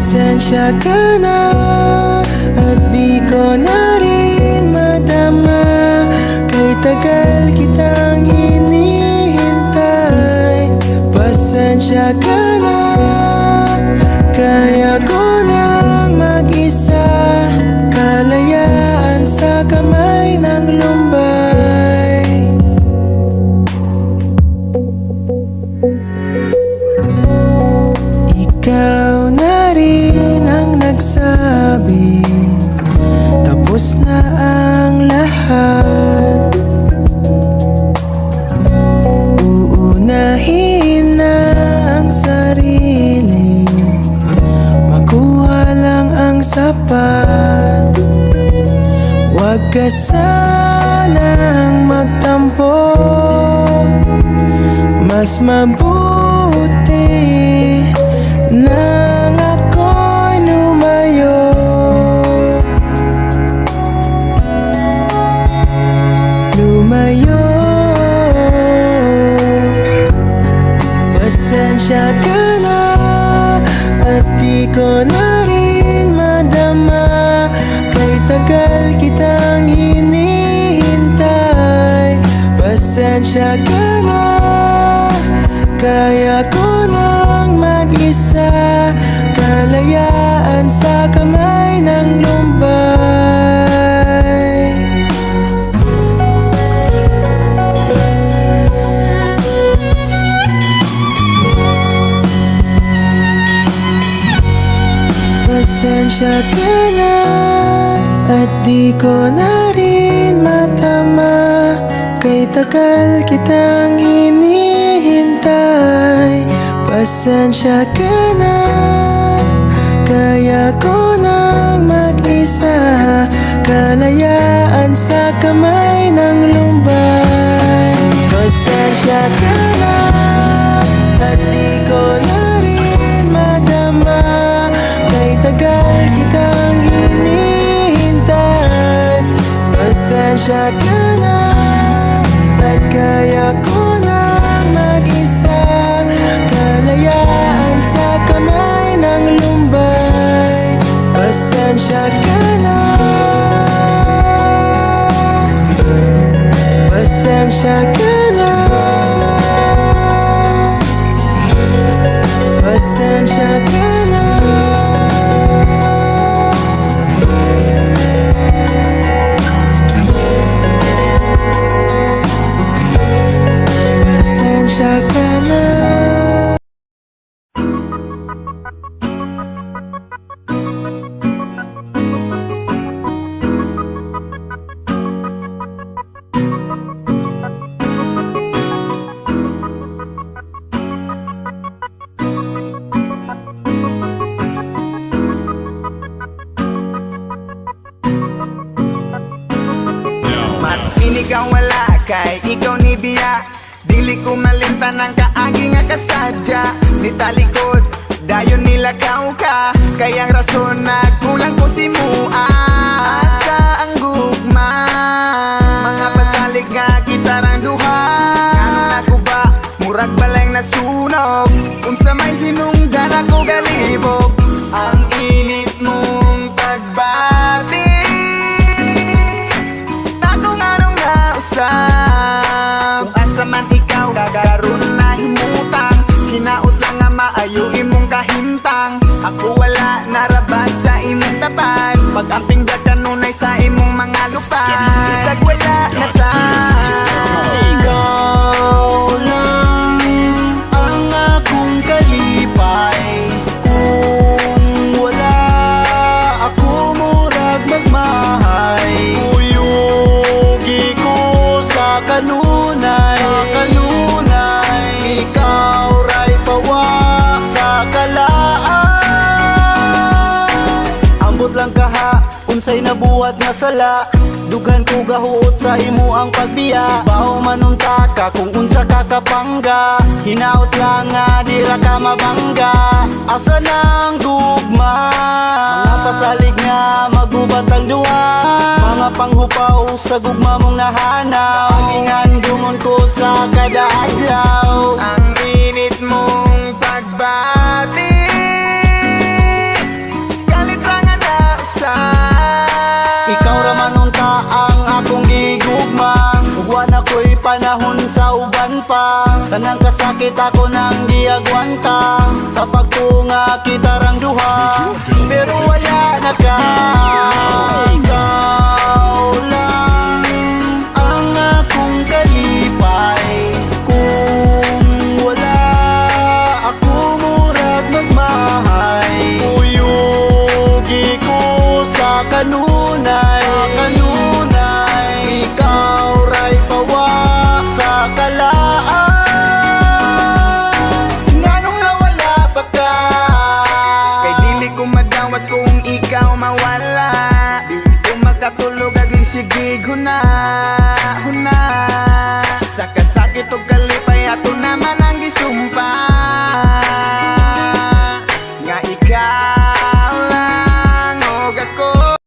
Pasensya ka na at di ko na rin madama, kay tagal kitang hinihintay. Pasensya ka na, kaya ko nang mag-isa, kalayaan sa kamay ng lumbay. Ikaw na rin ang nagsabi, tapos na ang lahat. Uunahin na ang sarili, makuha lang ang sapat. Huwag ka sanang magtampo, mas mabuti nang ako'y lumayo. Lumayo. Pasensya ka na at di ko na rin madama, kay tagal kitang hinihintay. Pasensya ka na, kaya ko nang mag-isa, kalayaan sa kamay ng lumbay. Pasensya ka na at di ko na rin matama, kay tagal kitang hinihintay. Pasensya ka na, kaya ko nang mag-isa, kalayaan sa kamay ng lumbay. Pasensya ka na at di ko na rin madama, kay tagal kitang hinihintay. Pasensya ka na at kaya ko nang mag-isa, kalayaan sa kamay ng lumbay. Pasensya ka na. Pasensya ka na. Pasensya ka na. Pasensya ka na. Mas inigaw wala kay ikaw ni Bia, dili ko malimtan ang kaagi nga kasadya. Ni talikod, dayon nilakaw ka, kayang rason nagkulang ko si Mua. Asa ang gugma, mga pasalig nga gitarang duha. Ngano naguba, murag balay nasunog, unsa may hinungdan ako galibog. Ang init mong pagbati, kung asa man ikaw, gagaroon na himutang. Hinaot lang nga maayo imong kahimtang. Ako wala narabas sa imong tapat, pag-amping da kanunay sa imong mga lupa. Isag wala na ta. Ikaw lang ang akong kalipay, kung wala ako murag magmahay. Uyugi ko sa kanunay, ikaw ray pawa sa kalaan. Ambot lang kaha, unsay nabuhat nga sala, dugan ko gahuot sa imo ang pagbiya. Bao manunta ka kung unsa ka kapangga, hinaot lang nga dira ka mabangga. Asa nang gugma, mga pasalig nga magubat ang duwa, mga panghupaw sa gugma mong nahanaw. Pagingan gumon ko sa kada adlaw, ang init mong pagbati. kita ko nang giagwanta sa pagtunga kita rang duha, pero wala na ka.